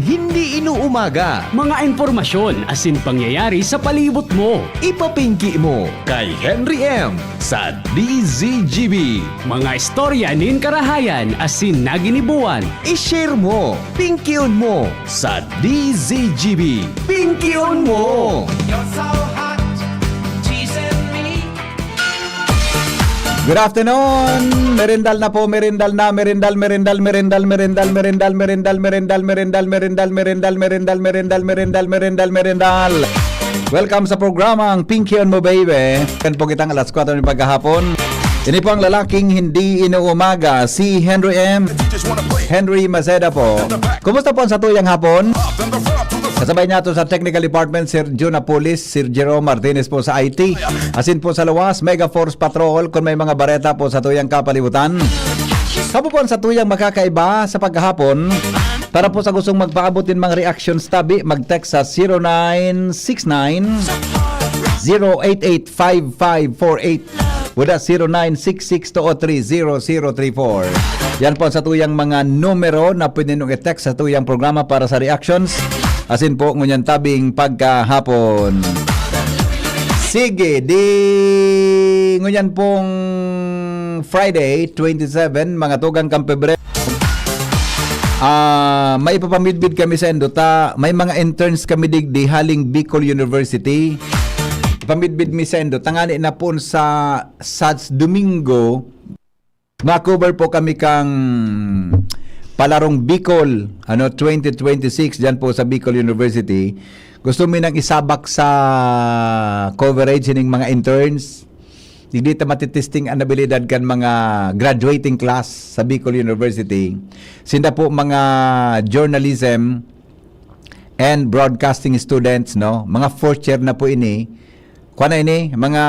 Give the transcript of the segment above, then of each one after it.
hindi inuumaga. Mga impormasyon asin pangyayari sa palibot mo. Ipapinki mo kay Henry M. sa DZGB. Mga istorya nin karahayan asin naginibuan. I-share mo, pinkion mo sa DZGB. Pinkion mo! You're so hot, teasing me. Good afternoon! Merindal na po, merindal na, merindal. Welcome sa programang Pinky on Mo Baby. Kan po kitang alas 4 ng paghahapon. Ini po ang lalaking hindi inuumaga, si Henry M. Henry Maceda po. Kumusta po sa tuyang hapon? Kasabay niya ito sa Technical Department, Sir Jun Apolis, Sir Jerome Martinez po sa IT. Asin po sa Lawas, Mega Force Patrol, kung may mga bareta po sa tuyang kapalibutan. Kapo po sa tuyang makakaiba sa paghahapon. Para po sa gustong magpaabotin mga reactions tabi, mag-text sa 0969-088-5548 wala 0966-203-0034. Yan po sa tuyang mga numero na pwede nyo i-text sa tuyang programa para sa reactions. Asin po ngunyan tabing pagkahapon. Sige, di ngunyan pong Friday 27 mga tugang kang Pebrero. May ipapamidbid kami sa Endota. May mga interns kami digdi haling Bicol University. Ipamidbid mi sa Endota. Tangani na po sa Domingo. Ma-cover po kami kang Palarong Bicol 2026 diyan po sa Bicol University. Gusto mi nang isabak sa coverage ning mga interns. Hindi ta matitesting ang abilidad kan mga graduating class sa Bicol University. Sinda po mga journalism and broadcasting students, no? Mga fourth year na po ini. Kuha na ini, mga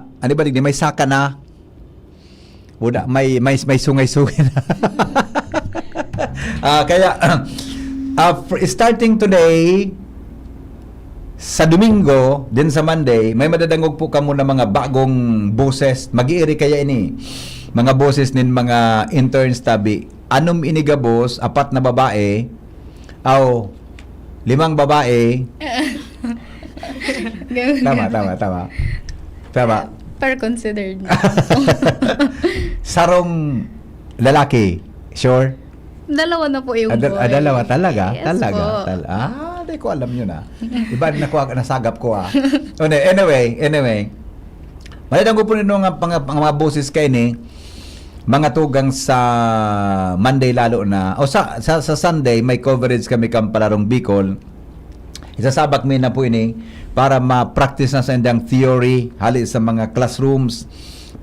ano ba digdi may saka na. Wala may sungay-sungay na. Kaya starting today sa Domingo, din sa Monday, may madadangog po kamo na mga bagong boses. Mag-iiri kaya ini. Mga boses nin mga interns tabi. Anom iniga boss, 4 na babae, aw 5 babae. Tama. Per considered. Sarong lalaki. Sure? Dalawa na po yung boy. Dalawa talaga? Yes Talaga? po. Di ko alam yun Iba na nasagap ko Anyway. Maladang ko po nito mga boses kayo ni mga tugang sa Monday lalo na. O sa Sunday, may coverage kami kang Palarong Bicol. Isasabak mi na po ini para ma-practice na sa indang theory hali sa mga classrooms.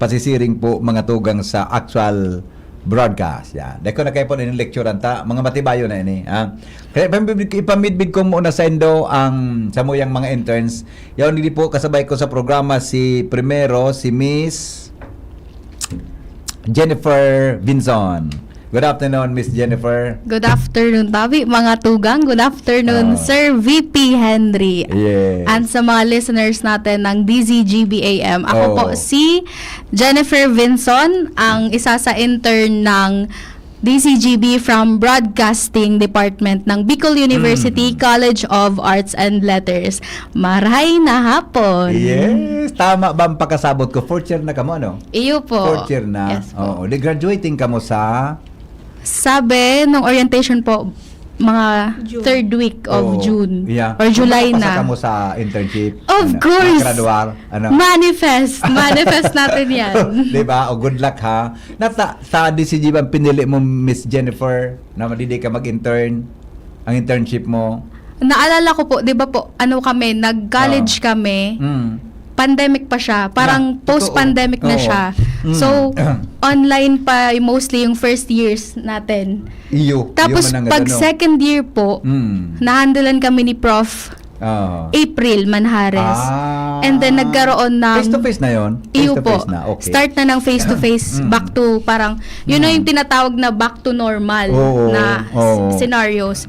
Pasisiring po mga tugang sa actual broadcast. Yan. Dahil ko na kayo po ng lecture anta, mga matibayo na ini. Kaya ipamidbid ko muna sa Indo ang samuyang mga interns. Yan hindi po kasabay ko sa programa si Miss Jennifer Vinzon. Good afternoon, Miss Jennifer. Good afternoon, Tabi. Mga tugang, good afternoon, Sir VP Henry. Yes. And sa mga listeners natin ng DZGBAM. Ako po si Jennifer Vinson, ang isa sa intern ng DCGB from Broadcasting Department ng Bicol University College of Arts and Letters. Maray na hapon. Yes. Tama ba ang pagkasabot ko? Fourth year na ka mo, ano? Iyo po. Fourth year na? Yes po. Oo. Graduating ka mo sa? Sabi, nung orientation po, mga third week of June. Yeah. Or July Pasa na. ka mo sa internship? Of course. Graduar? Manifest natin yan. Diba? O good luck ha. Sa DCG ba pinili mo Miss Jennifer na madidi ka mag-intern? Ang internship mo? Naalala ko po, di ba po, nag-college kami, pandemic pa siya. Parang post-pandemic na siya. So, online pa mostly yung first years natin. Tapos, pag second year po, nahandalan kami ni Prof. April Manhares. And then, nagkaroon ng... Face-to-face na yun? Iyo po. Na, okay. Start na ng face-to-face. Back to, parang, yun na yung tinatawag na back to normal na scenarios.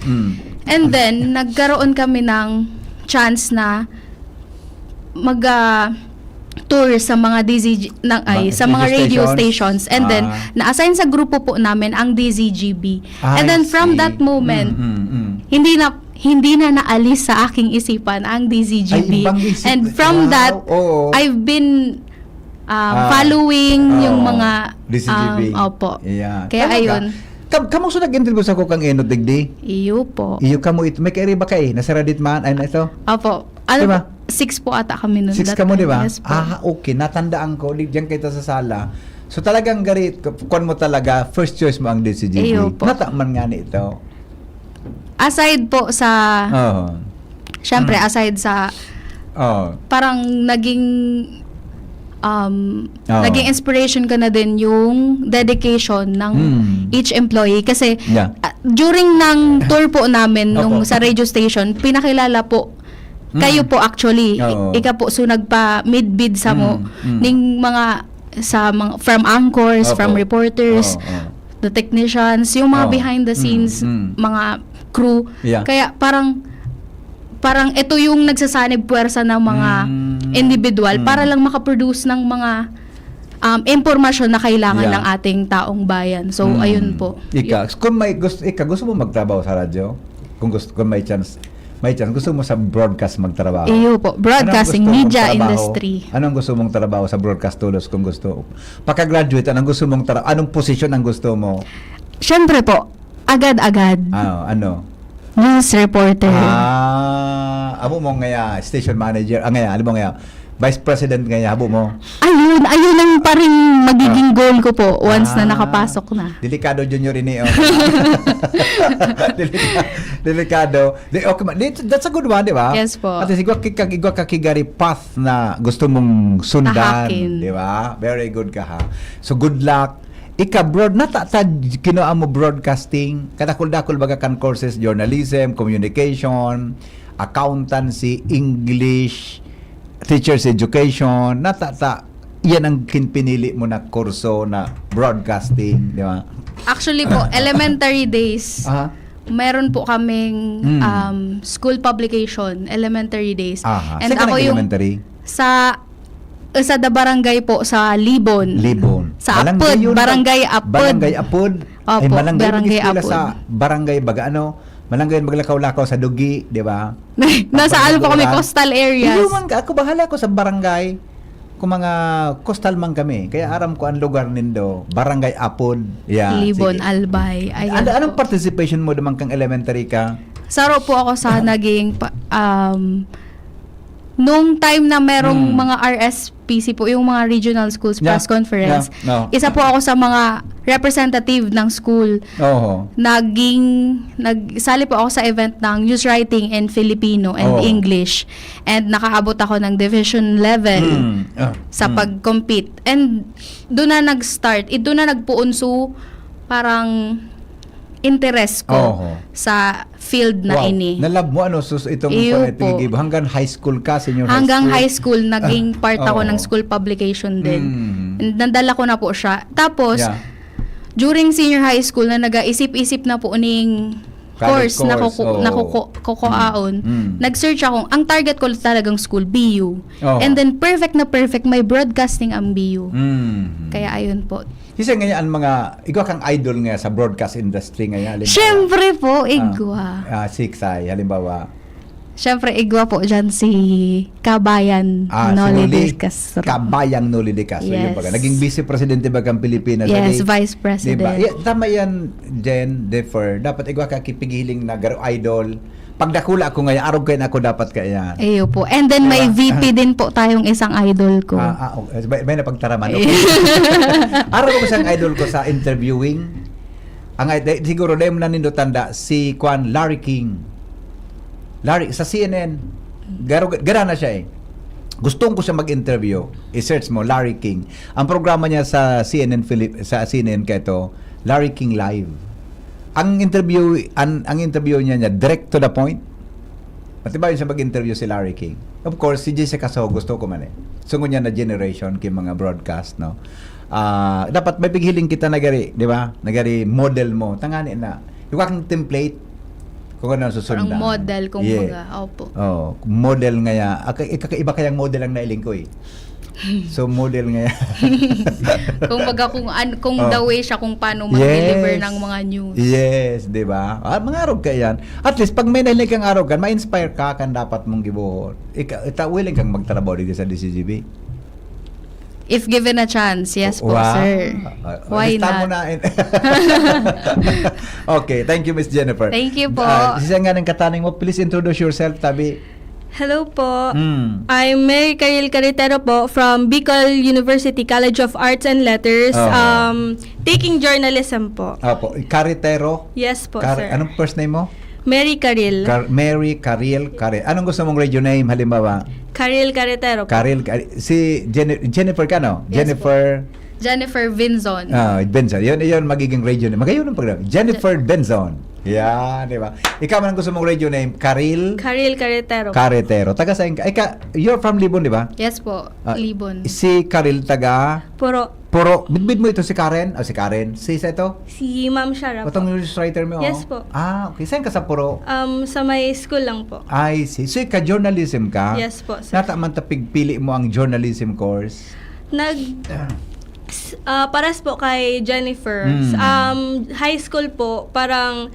And then, nagkaroon kami ng chance na tour sa mga sa mga radio stations, and then na-assign sa grupo po namin ang DZGB. And then from that moment, hindi na naalis sa aking isipan ang DZGB. Ay, ibang isip. And from Wow, that, oo. I've been following yung mga DZGB. opo. Yeah. Kaya Talaga? ayun. Kamu sa nag-interview sa kung Enot digdi? Iyo po. Iyo kamo ito. May kairi ba kay? Nasa Reddit man? Ay na ito? Opo. Ano Diba? po? 6 po ata kami nun. 6 that ka mo, time. di ba? Yes po. Okay. Natandaan ko. Diyan kita sa sala. So talagang garit, kung mo talaga, first choice mo ang DCGB. Iyo po. Nataman nga ni ito. Aside po sa, Oh. syempre aside sa, Oh. parang naging Oo. naging inspiration ko na din yung dedication ng each employee kasi Yeah. during ng tour po namin nung Opo. sa radio station, pinakilala po kayo po actually. Oo. Ika po so nagpa mid-bid sa mo ning mga from anchors, Opo. from reporters, Oo. the technicians, yung mga Oo. behind the scenes, mga crew. Yeah. Kaya parang ito yung nagsasanib puwersa ng mga individual para lang makaproduce ng mga impormasyon na kailangan Yeah. ng ating taong bayan. So, ayun po. Gusto mo magtrabaho sa radyo? Kung may chance, gusto mo sa broadcast magtrabaho? Iyo po. Broadcasting, Anong gusto mong media trabaho? industry. Anong gusto mong trabaho sa broadcast tulos kung gusto? Pagka-graduate, anong gusto mong anong position ang gusto mo? Syempre po, agad-agad. Ano? News reporter. Amo mo ngaya station manager, ngaya, ano mo ngaya? Vice President ngaya, abo mo? Ayun ang paring magiging goal ko po once na nakapasok na. Delikado junior ini. Delikado. That's a good one, di ba? Yes po. At sigwa kakigari path na gusto mong sundan, Tahakin. di ba? Very good ka ha. So good luck. Kinoa mo broadcasting, kadakul-dakul baga kan courses, journalism, communication, accountancy, English, teacher's education, yan ang pinili mo na kurso na broadcasting, di ba? Actually po, elementary days, meron po kaming school publication, elementary days. Saan And ka ako yung elementary? sa the barangay po sa Libon. Sa Apod, Barangay Apod. Barangay Apod. Opo, Barangay mag-eskwela Apod. sa barangay baga malangay maglakaw-lakaw sa Dugi, di ba? Nasa ano po kami, coastal areas. Iluman ka, ako bahala ko sa barangay. Kung mga coastal man kami, kaya aram ko ang lugar nindo, Barangay Apod. Yeah, Libon, sige. Albay. Ayan Anong po. participation mo naman kang elementary ka? Saro po ako sa naging nung time na merong mga RSPC po, yung mga regional schools press conference, isa po ako sa mga representative ng school. Nagsali po ako sa event ng news writing in Filipino and English. And nakaabot ako ng division level sa pag-compete. And doon na nag-start. Doon na nagpuunso parang interest ko sa field na ini. Nalab mo itong pinigib hanggang high school ka, senior hanggang high high school naging part ako ng school publication din. And nandala ko na po siya. Tapos during senior high school na nag-isip-isip na po ning course na kukuaon, nag-search ako. Ang target ko talagang school, BU. And then perfect may broadcasting ang BU. Kaya ayun po. Kasi ngayon igwa kang idol nga sa broadcast industry ngayon. Siyempre po, igwa. Siksay, halimbawa. Siyempre, igwa po dyan si Kabayan Noli de Castro. Kabayang Noli de Castro. Yes. Naging vice presidente ba kang Pilipinas? Yes, vice president. Diba? Tama yan, Jen, Defer. Dapat igwa ka kipigiling na garo idol. Pagdakula ako ngayon, araw kayo na ako dapat kaya. Eyo po. And then may VP din po tayong isang idol ko. Okay. May napagtaraman. Okay. Araw ko isang idol ko sa interviewing. Siguro dahil mo na nindo tanda, si Larry King. Larry, sa CNN. Gara na siya eh. Gustong ko siya mag-interview. I-search mo, Larry King. Ang programa niya sa CNN kaito, Larry King Live. Ang interview niya direct to the point. Matibay siya mag-interview si Larry King. Of course, si Jessica Soho gusto ko man eh. Sungo niya na generation kay mga broadcast, no. Dapat may pighiling kita nagari, di ba? Nagari model mo. Tangani na. Yung kang template kung ano susundan. Parang model kung baga. Opo. Model nga ya. Iba kayang model ang nailing ko eh. So model ngayon. Kung baga kung the way siya kung paano mag-deliver ng mga news. Yes, di ba? Mga arog ka yan. At least, pag may nahilig kang arogan, ma-inspire ka kan dapat mong gibuhon. Willing kang magtrabaho dito sa DCGB. If given a chance, yes po, sir. Why Lista mo not? na. Okay, thank you, Miss Jennifer. Thank you po. Isa nga ng katanong mo, please introduce yourself, Tabi. Hello po. Mm. I'm Mary Caril Carretero po from Bicol University College of Arts and Letters. Oh. Taking journalism po. Opo, Carretero. Yes po, sir. Anong first name mo? Mary Caril. Mary Caril. Anong gusto mong radio name halimbawa? Caril Carretero po. Si Jennifer ka, no? Yes, Jennifer Vinzon. Benzon. Yun magiging radio name. Magayon ang program. Jennifer Benzon. Yan, di ba? Ikaw man ang gusto mong radio name, Caril Carretero. Carretero. Taga saan ka? You're from Libon, di ba? Yes po, Libon. Si Caril taga Puro. Bidbid mo ito si Karen? Si Karen. Si isa ito? Si Ma'am Shara po. Otong news writer mo? Yes po. Okay. Saan ka sa Puro? Sa may school lang po. I see. So, ka-journalism ka? Yes po, sir. Nata man pili mo ang journalism course? Paras po kay Jennifer. High school po, parang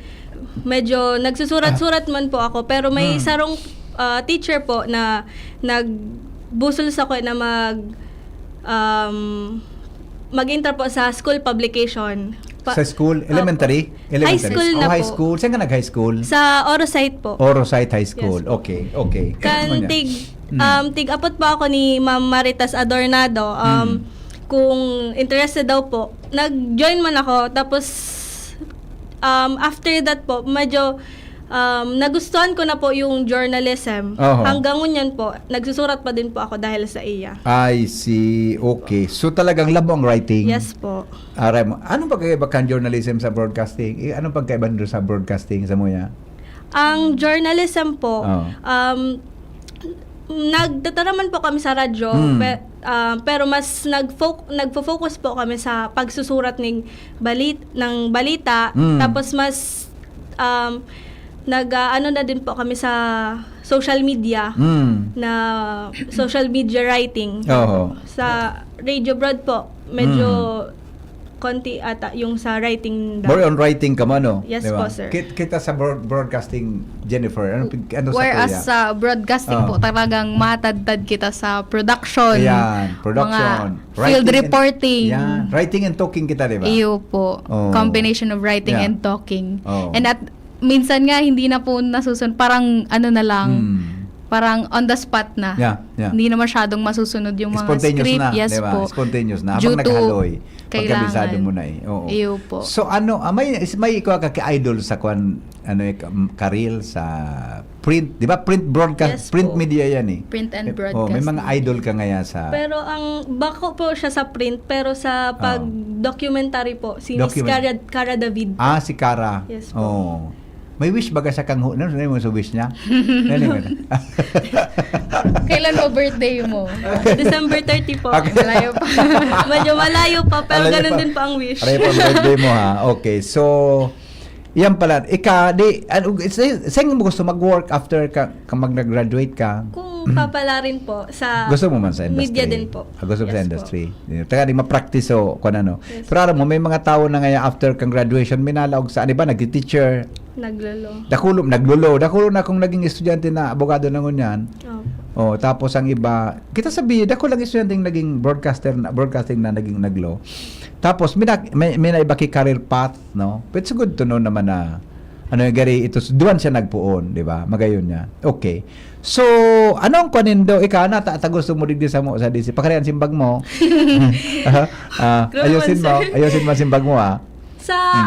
medyo nagsusurat-surat man po ako, pero may sarong teacher po na nagbusol sa ko na mag-enter po sa school publication. Sa school? Elementary? High school na high po. school. Saan ka nag-high school? Sa Orosite po. Orosite High School. Yes po. Okay. Ano niya? Tig-apot pa ako ni Ma'am Maritas Adornado. Kung interested daw po, nag-join man ako. Tapos, after that po, medyo nagustuhan ko na po yung journalism. Hanggang ngunyan po, nagsusurat pa din po ako dahil sa iya. I see. Okay. So talagang love mo ang writing? Yes po. Anong pagkaiba kan journalism sa broadcasting? Anong pagkaiba doon sa broadcasting sa muya? Ang journalism po, nagtataraman po kami sa radyo, pero mas nagfo-focus po kami sa pagsusurat ng balita, tapos mas ano na din po kami sa social media, na social media writing. Sa Radio Broad po, medyo konti ata yung sa writing. More on writing ka man, no? Yes diba? po, sir. Kita sa broadcasting, Jennifer, ano sa Whereas kuya? sa broadcasting po, talagang matadtad kita sa production. Ayan, production. Mga field reporting. Writing and talking kita, di ba? Iyo po. Combination of writing and talking. And at minsan nga hindi na po nasusunod, parang ano na lang, parang on the spot na. Hindi na masyadong masusunod yung mga script. Na, yes diba? po. Spontaneous na. Habang naghaloy, pagkabisado mo na Oo. Iyo po. So may ikaw ka-idol sa Karil sa print, di ba? Print broadcast, Yes print po. media yan eh. Print and broadcast. May mga idol ka ngayon sa... Pero ang bako po siya sa print, pero sa pag-documentary po, si Miss Cara David. Si Cara. Yes po. May wish baga sa kang ano mo sa wish niya? Kailan ba birthday mo? December 30 po. Malayo pa. Medyo malayo pa, pero ganun din pa ang wish. Aray pa birthday mo ha. Okay, so yan pala. Saan mo gusto mag-work after ka mag-graduate ka? Kung papala rin po sa gusto mo man sa industry? media din po. Gusto mo sa Yes industry? Taga di ma-practice kung ano. Yes. Pero alam mo, may mga tao na ngayon after kang graduation, minalaog sa, di ba, nagti-teacher. Naglulo. Naglulo na akong naging estudyante na abogado na ngunyan. Tapos ang iba, kita sabi, dako lang estudyante naging broadcasting na naging naglo. Tapos may iba ki career path, no? But it's good to know naman na gari ito duwan siya nagpuon, di ba? Magayon niya. Okay. So, anong kanindo ikaw na gusto mo digdi sa mo sa DC? Pakarian simbag mo. Ayusin mo simbag mo Sa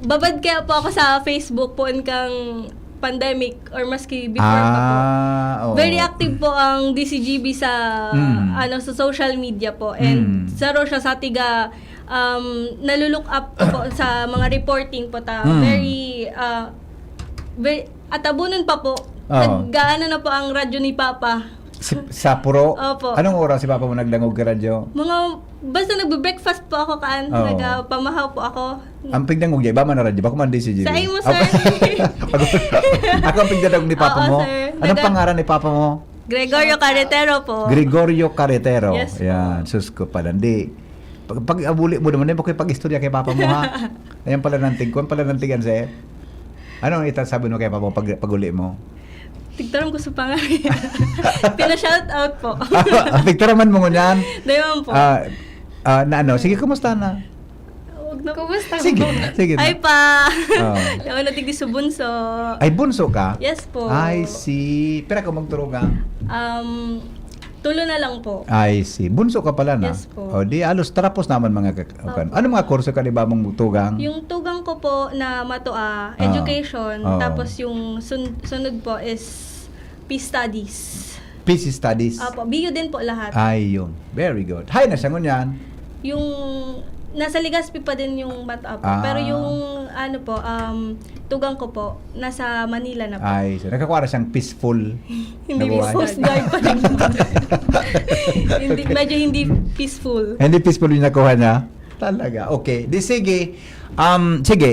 babad kaya po ako sa Facebook po kang pandemic or maski before pa po. Very active po ang DCGB sa sa social media po, and saro siya sa tiga nalulook up po sa mga reporting po very atabunon pa po. Naggaano na po ang radyo ni Papa. Sa Puro? Opo. Anong oras si Papa mo nagdangog ka radyo? Basta nagbe-breakfast po ako nagpamahaw po ako. Ang pigdangog niya, iba man na radyo? Baka man DCGB? Sa imo, sir. Ako ang pigdangog ni Papa Oo, mo? sir. Anong pangaran ni Papa mo? Gregorio Carretero po. Gregorio Carretero. Yes po. Yan, sus ko pala. Hindi. Pag abuli mo naman, hindi mo kayo pag-istorya kay papa mo, ha? Ayan pala ng tigkuan, pala ng tigan, sir. Anong itasabi mo kay papa mo pag-uli mo? Tigtaram ko sa pangalan. Pina-shout out po. Picture man mo ngunyan. Dayon po. Na ano, sige, kumusta na? Huwag na po. Kumusta Sige, sige Ay na. pa. Oh. Yawan natin di sa bunso. Ay, bunso ka? Yes po. I see. Pero ako magturo ka? Tulo na lang po. I see. Bunso ka pala na? Yes po. O di, alos tarapos naman mga ano mga kurso ka di ba mong tugang? Yung tugang ko po na matua, education, Oo. tapos yung sunod po is Peace Studies. PC studies? Apo, bio din po lahat. Ay, yun. Very good. Hay na siya ngunyan. Yung nasa Legazpi pa din yung matua po. Ah. Pero yung ano po, tugang ko po, nasa Manila na po. Ay, so, nakakuha na siyang peaceful. Hindi na buhay. Coast Guard pa rin. Medyo hindi peaceful. Hindi peaceful yung nakuha niya? Talaga. Okay. Di sige. Sige.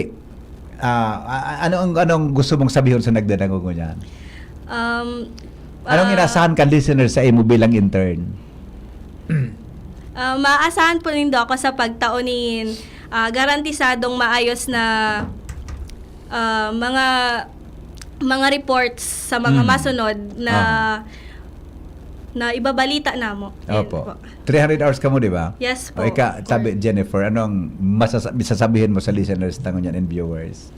Anong gusto mong sabihin sa nagdadango ko niyan? Anong inasahan ka listener sa imo bilang intern? Maasahan po rin daw ako sa pagtaunin garantisadong maayos na mga reports sa mga masunod na na ibabalita namo. Yan Opo. po. 300 hours ka mo, di ba? Yes po. O ika, sabi, Jennifer, anong sasabihin mo sa listeners tango niyan and viewers?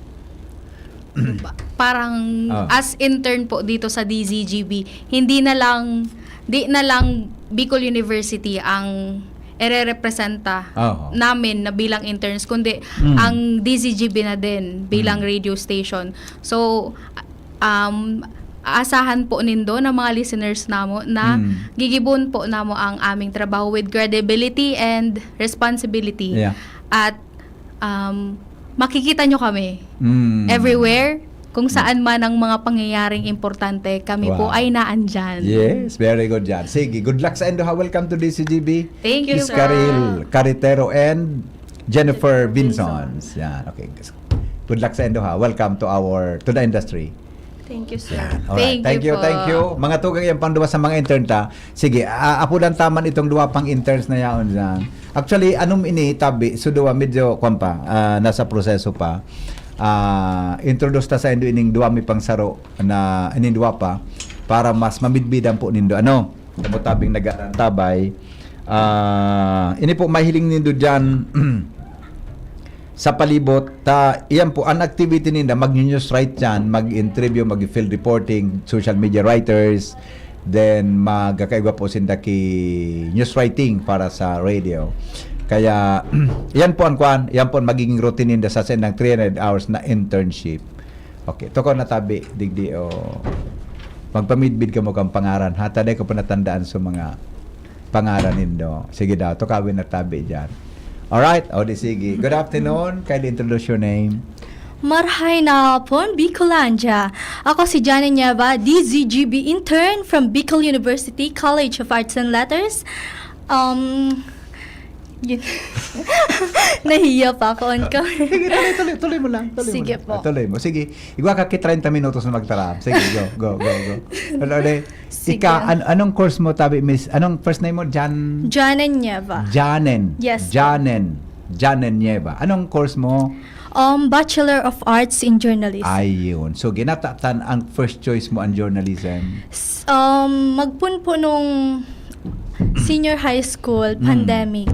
Parang Ah. as intern po dito sa DZGB, di na lang Bicol University ang ere-representa Oo. namin na bilang interns, kundi ang DZGB na din bilang radio station. So, asahan po nindo ng mga listeners namo na gigibon po namo ang aming trabaho with credibility and responsibility. Yeah. At makikita nyo kami Mm. everywhere, kung saan man ang mga pangyayaring importante, kami po Wow. ay naandyan. Yes, very good yan. Sige, good luck sa Endoha. Welcome to DCGB. Thank you, Miss sir. Karil Carretero and Jennifer Vinsons. Yan, okay. Good luck sa Endoha. Welcome to the industry. Thank you, sir. Alright. Thank you po. Thank you. Mga tugang yung pangduwa sa mga intern ta. Sige, apudan taman itong duwa pang interns na yaon dyan. Actually, anong tabi, so duwa medyo nasa proseso pa. Introduce ta sa indo ining duwa mi pang saro na ining duwa pa para mas mamidbidan po nindo. Ano? Kamutabing nagarantabay. Ini po mahiling nindo dyan sa palibot iyan po ang activity ninda mag-news write yan, mag-interview, mag-field reporting, social media writers, then magkakaiba po sinda ki news writing para sa radio. Kaya yan po yan po ang magiging routine ninda sa ng 300 hours na internship. Okay, to ko natabi digdi magpamidbid ka mo kang pangaran ha, taday ko po natandaan sa mga pangaran nindo. Sige daw, to kawin natabi dyan. Alright, di sige. Good afternoon. Kindly introduce your name. Marhay na hapon, Bicolandia. Ako si Johnny Nieva, DZGB intern from Bicol University College of Arts and Letters. Yun. Nahiya pa ako on camera. Sige, tuloy mo lang. Sige po. Tuloy mo. Sige. Igwa ka 30 minutos na magtarap. Sige, go. Sige. Anong course mo, tabi, miss? Anong first name mo? Johnny Nieva. Janen. Yes. Janen Nieva. Anong course mo? Bachelor of Arts in Journalism. Ayun. So, ginatatan ang first choice mo ang journalism. Magpunpo nung senior high school, pandemic.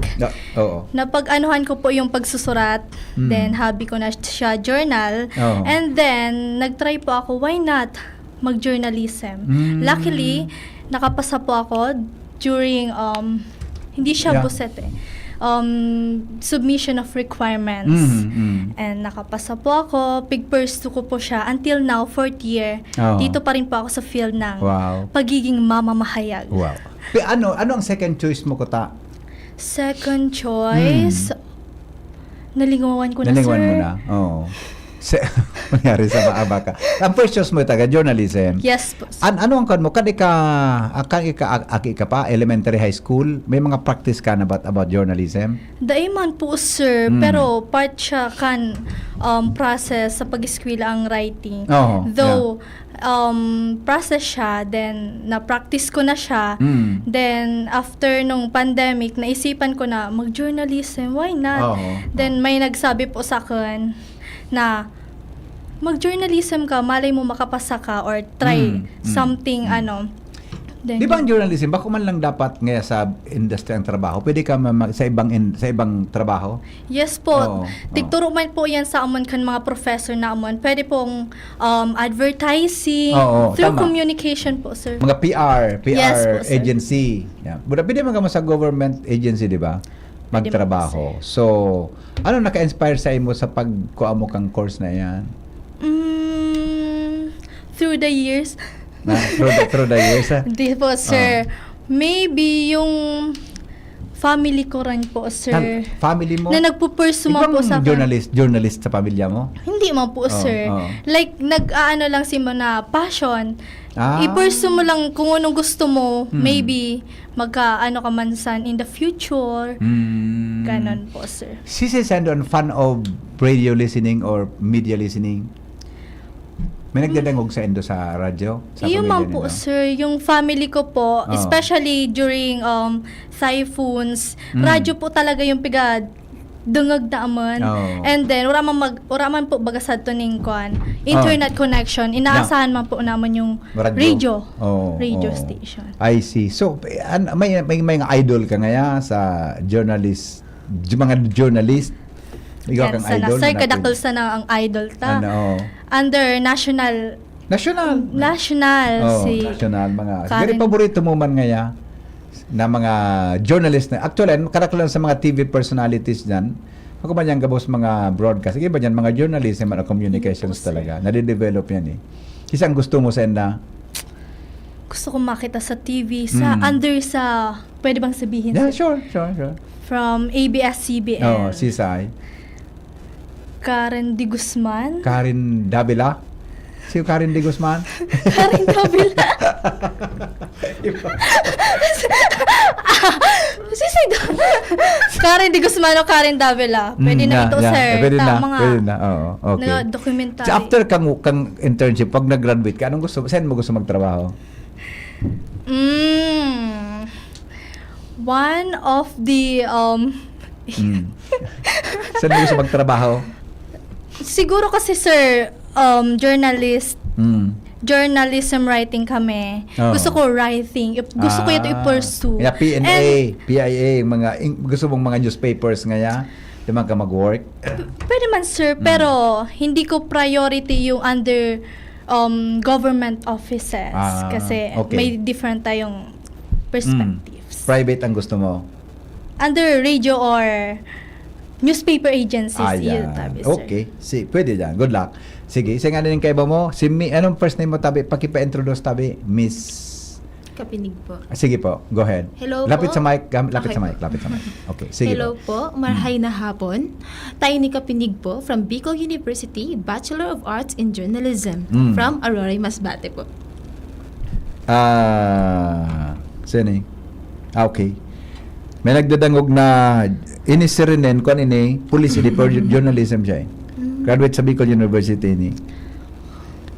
Oo. Napag-anuhan ko po yung pagsusurat. Then, hobby ko na siya journal. Oo. And then, nag-try po ako, why not mag-journalism? Luckily, nakapasa po ako during, hindi siya Yeah. buset submission of requirements. And nakapasa po ako, pig-pursue ko po siya until now, 4th year. Oo. Dito pa rin po ako sa field ng Wow. pagiging mamamahayag. Wow. Ano ang second choice mo ko ta? Second choice, nalingawan ko na, Nalingawan sir. mo na. Oo. Mangyari sa maaba ka. Ang first choice mo taga journalism. Yes po, sir. Ano ang kan mo? Kadi ka pa, elementary, high school, may mga practice ka na about journalism? Daiman po, sir, pero part siya kan process sa pag-eskwela ang writing. Oo, Though, process siya, then na-practice ko na siya. Then, after nung pandemic, naisipan ko na mag-journalism, why not? Oo. Then, may nagsabi po sa akin na mag-journalism ka, malay mo makapasa ka or try something, Then, Di ba ang journalism, bako man lang dapat ngayon sa industry ang trabaho, pwede ka sa ibang trabaho? Yes po. Oo, Tigturo man po yan sa amon kan mga professor na amon. Pwede pong advertising, Oo, through tama. communication po, sir. Mga PR Yes po, sir. agency. Yeah. But pwede man ka sa government agency, di ba? Pwede Magtrabaho. So, ano naka-inspire sa imo sa pagkuha mo kang course na yan? Through the years. Through the years, ha? Di po, sir. Maybe yung family ko rin po, sir. Family mo? Na nagpupursue mo Ikaw po ang sa journalist sa pamilya mo? Hindi mo po, sir. oo. Like, nag-aano lang si mo na passion. Ah. I-pursue mo lang kung anong gusto mo. Maybe, magka-ano ka man in the future. Ganon po, sir. Si Sando, fan of radio listening or media listening? May nagdadangog sa endo sa radyo? Sa Yung pamilya man po, ninyo? sir, yung family ko po, Oo. especially during typhoons, radyo po talaga yung dungag na aman. Oo. And then, wala man po bagasad to ning kwan. Internet connection, inaasahan man po naman yung radio. Radio station. I see. So, may mga idol ka ngaya sa journalist, mga journalist? Ikaw Yan, kang sana. idol? Sir, na kadakol sana ang idol ta. Ano? Under national, National. si National. Mga, Karen. siguro paborito mo man ngaya na mga journalist na, actually, karakulan sa mga TV personalities dyan, ako ba yan gabos mga broadcast, sige ba yan, mga journalism at communications talaga, nade-develop yan eh. Isang gusto mo sa enda? gusto ko makita sa TV, pwede bang sabihin? Yeah, sir? sure. From ABS-CBN. Oh, Sisay. Karen De Guzman. Karin Davila. Si Karin De Guzman. Karen Davila. Sisay daw. Karen De Guzman o Karen Davila. Pwede na ito, sir. Pwede na, Mga pwede na. Oo, okay. documentary. So after kang internship, pag nag-graduate ka, anong gusto? Saan mo gusto magtrabaho? One of the Saan mo gusto magtrabaho? siguro kasi, sir, journalist, journalism writing kami. Oo. Gusto ko writing. Gusto ko ito i-pursue. Yeah, PNA, PIA, gusto mong mga newspapers ngaya, di man ka mag-work. Pwede man, sir, pero hindi ko priority yung under government offices. Kasi okay. may different tayong perspectives. Private ang gusto mo? Under radio or newspaper agencies. Yun, tabi, sir. Okay. Pwede yan. Good luck. Sige, isa nga din kaiba mo. Anong first name mo, tabi? Pakipa-introduce, tabi. Miss... Kapinig po. Sige po. Go ahead. Hello lapit po. sa mic. Lapit Okay. sa mic. Lapit sa mic. Okay. Sige Hello po, marhay na hapon. Tayo ni Kapinig po from Bicol University, Bachelor of Arts in Journalism from Aurora, Masbate po. Sini. Okay. May nagdadangog na inisirinen ko ini police di journalism siya eh. Graduate sa Bicol University ni.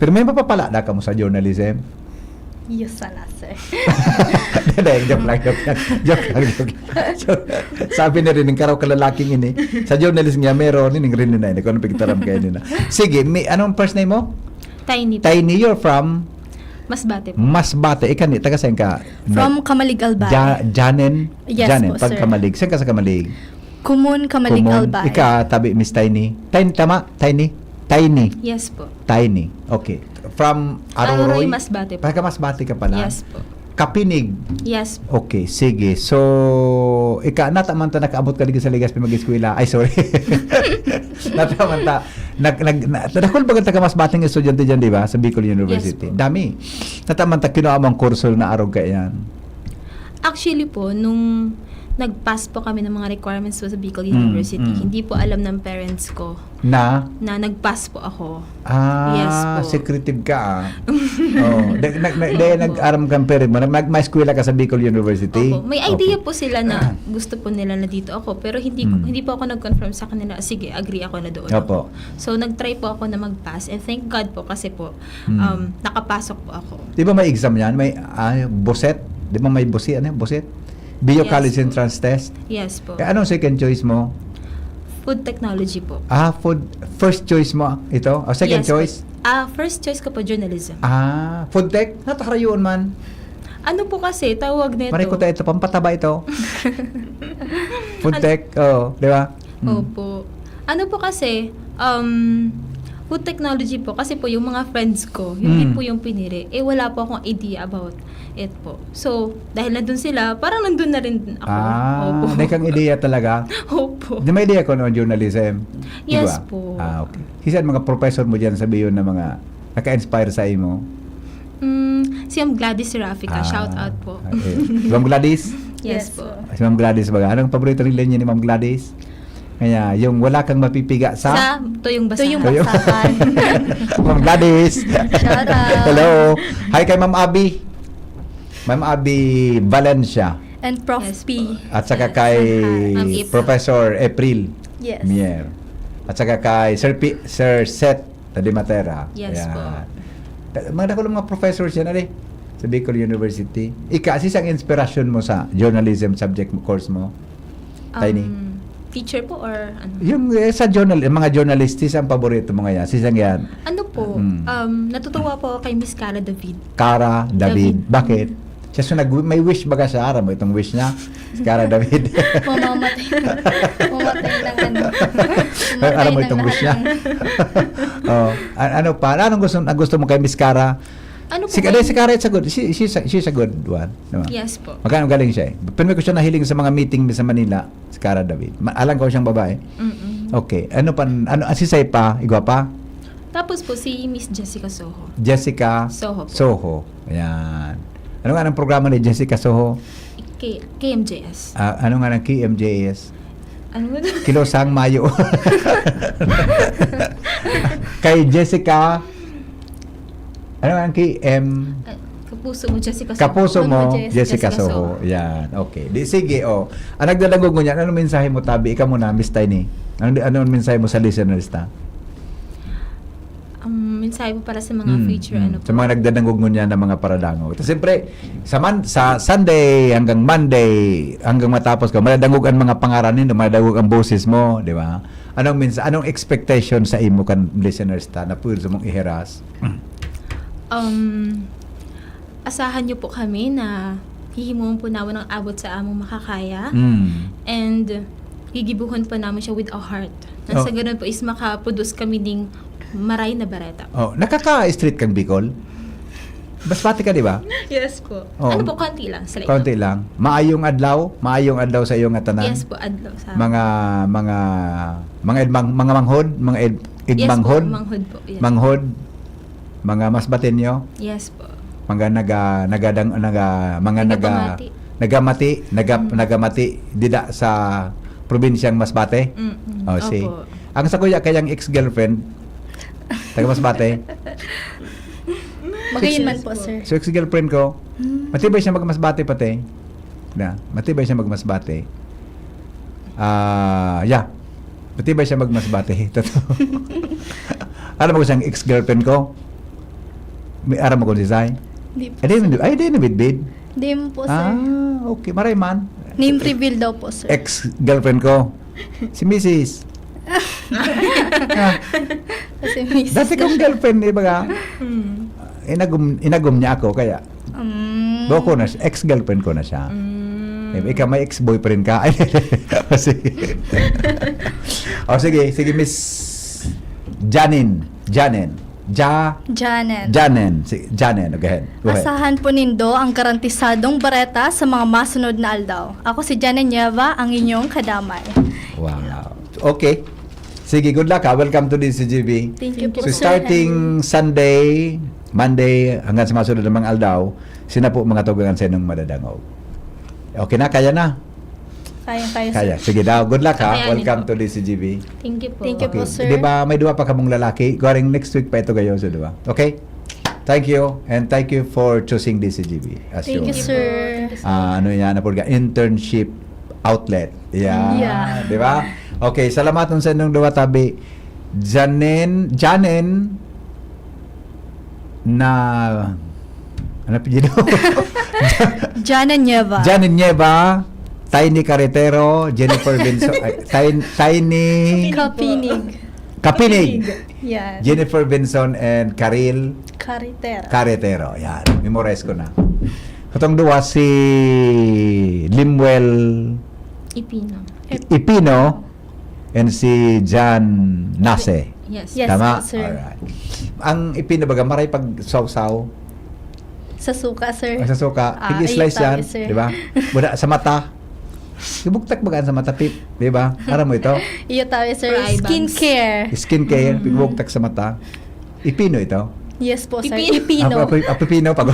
Pero may mapapala na ka mo sa journalism? Yes, sana, sir. Hindi, joke lang. Sabi na rin, ng karaw kalalaking ini. Sa journalism niya, meron, rin rin na ini. Kung anong pagtaram kayo nila. Sige, anong first name mo? Tiny po. Tiny, you're from Masbate po. Masbate. Ika ni, taga saan ka? From Kamalig, Albay. Janen? Yes Janen, po, pag sir. Kamalig. Saan ka sa Kamalig? Kumun, Kamalig, Kumon. Albay. Ika, tabi, Miss Tiny. Tama? Tiny? Tiny. Yes po. Tiny. Okay. From Aroroy, Aroroy? Masbate po. Pagka Masbate ka pala? Yes po. Kapinig. Yes po. Okay, sige. So, nataman ta nakaabot ka dito sa Legazpi mag-eskwela. Ay, sorry. Nataman ta. Nadakol ba ka mas bating estudyante dyan, di ba? Sa Bicol University. Yes po. Dami. Nataman ta kinuha mong kurso na arog ka yan. Actually po, nung nag-pass po kami ng mga requirements po sa Bicol University. Hindi po alam ng parents ko Na? na nag-pass po ako. Ah, Yes po. secretive ka oh, nag-aram kang parent mo, mag-eskwela ka sa Bicol University? Opo. May idea po sila na gusto po nila na dito ako, pero hindi po ako nag-confirm sa kanila, sige, agree ako na doon Opo. ako. So, nag-try po ako na mag-pass, and thank God po kasi po, nakapasok po ako. Di ba may exam yan? May boset? Di ba may boset? Ano yung boset? Bio Yes College po. Entrance Test? Yes po. Anong second choice mo? Food technology po. Food. First choice mo ito? O second Yes choice? Po. First choice ko po, journalism. Food tech? Natakarayon man. Ano po kasi, tawag nito? Maray ko tayo ito, pampataba ito. Food tech, di ba? Opo. Ano po kasi, food technology po, kasi po yung mga friends ko, yun din po yung pinili, wala po akong idea about it po. So, dahil nandun sila, parang nandun na rin ako. Opo. May kang ideya talaga. Opo. Di may ideya ko noon journalism? Yes Diba? po. Okay. Kisan mga professor mo dyan sabihin na mga naka-inspire sa imo? Si Ma'am Gladys Serafica, shout out po. Ma'am Gladys? Yes po. Si Ma'am Gladys baga. Anong paborito rin linya ni Ma'am Gladys? Kaya, yung wala kang mapipiga Sa sa... Tuyong Basahan. Tuyong Basahan. Ma'am Gladys. Shout out. Hello. Hi kay Ma'am Abby. Ma'am Abby Valencia. And Prof. Yes P. At saka kay Ma'am April. Professor April Yes. Mier. At saka kay Sir Seth Tadimatera. Yes po. Mga dako mga professors yan ali sa Bicol University. Ika, sisang inspirasyon mo sa journalism subject course mo? Tiny. Teacher po or ano? Yung sa mga journalistis ang paborito mo ngayon. Sisang yan. Ano po, natutuwa po ako kay Miss Cara David. Cara David. David. Bakit? Siya may wish baga sa araw mo itong wish niya. Si Cara David. Mamamatay. Mamatay ng ano. Alam mo itong wish niya. Ano pa? Anong gusto mo kay Miss Cara? Ano po Si kay- Cara is a good. She's a good one. Diba? Yes po. Magkano galing siya eh. Pero ko siya nahiling sa mga meeting sa Manila, si Cara David. Alam ko siyang babae. Okay. Ano si Say pa? Igwa pa? Tapos po si Miss Jessica Soho. Jessica Soho po. Soho. Ayan. Ano nga ang programa ni Jessica Soho? KMJS. Ano nga ng KMJS? Ano ba? Kilosang Mayo. Kay Jessica, ano nga ang Kapuso mo, Jessica Soho. Kapuso mo, Jessica Jessica Soho. Yan, okay. Di, sige, Ang nagdadagog mo niyan, ano mensahe mo, Tabi? Ikaw muna, Miss Tiny. Ano mensahe mo sa listeners ta? Mensahe po para sa mga future ano po. Sa mga nagdadagog mo niyan ng mga paradango. Ito, siyempre, sa Sunday hanggang Monday, hanggang matapos ka, madadagog ang mga pangaran nito, madadagog ang boses mo, di ba? Anong expectation sa imo kan listeners ta na pwede mong iheras? Asahan niyo po kami na hihimuon po namin ang abot sa among makakaya. And gigibuhan po namin siya with a heart. Nasa ganun po is makaproduce kami ding maray na bareta. Nakaka-street kang Bicol? Basbati ka, di ba? Yes po. Oh. Ano po, konti lang. Sila Konti lang. Maayong adlaw sa iyong atanan. Yes po, adlaw sa Mga manghod, mga igmanghod, Yes po, manghod po. Yes. manghod, mga masbatenyo, Yes po. mga nagamati dida sa probinsyang Masbate. Si Opo. ang sa kuya kayang ex-girlfriend taga Masbate. Magayon man po, sir. So ex-girlfriend ko, matibay siya magmasbate pati. Matibay siya magmasbate. Matibay siya magmasbate. Totoo. Alam mo ko siyang ex-girlfriend ko? Aram mo ko si Zay? Di po, Di na bid-bid. Di mo po, sir. Okay. Maray man. Name reveal daw po, sir. Ex-girlfriend ko. Si Mrs. Kasi Mrs. Dati kong girlfriend, ibaga. Inagum niya ako, kaya ko na, ex-girlfriend ko na siya. Ikaw may ex-boyfriend ka. Sige. Sige, Miss Janen. Janet. Janen. Go ahead. Asahan po nindo ang garantisadong bareta sa mga masunod na aldaw. Ako si Janet Nieva, ang inyong kadamay. Wow. Okay. Sige, good luck ha. Welcome to DCGB. Thank you po, So sir. starting Sunday, Monday, hanggang sa masunod ng mga aldaw, sina po mga tugangan sa inyong madadangog. Okay na? Kaya na? Kaya, Kaya. sir. Sige daw. Good luck ha. Kakayanin Welcome po. to DCGB. Thank you po. Thank you po, sir. Di ba may duwa pa kamong lalaki? Garing next week pa ito kayo, so di ba? Okay? Thank you and thank you for choosing DCGB as Thank you, your sir. ano yan, internship outlet. Yeah. Di ba? Okay, salamat sa inyong duwa tabi. Janen na ano pa dito? Jana Nieva. Janen Nieva, Tiny Carretero, Jennifer Benson, Tiny Kapinig. Kapinig, Yan. Jennifer Benson and Karil Carretera. Carretero. Yan, memorize ko na. Katong duwa si Limuel Ipino. Ipino and si John Nase. Yes. Yes, Tama? sir. Alright. Ang Ipino baga maray pag saw-saw Sa suka, sir. sa suka, ayun slice tayo, yan, sir. di ba? Buda sa mata. Ibuktak bagaan sa mata, Pip, di ba? Para mo ito. Iyo tayo, sir. For eye bags. Skincare. Skincare, ibuktak sa mata. Ipino ito. Yes po, sir. Pipino. Ipino. Pipino pag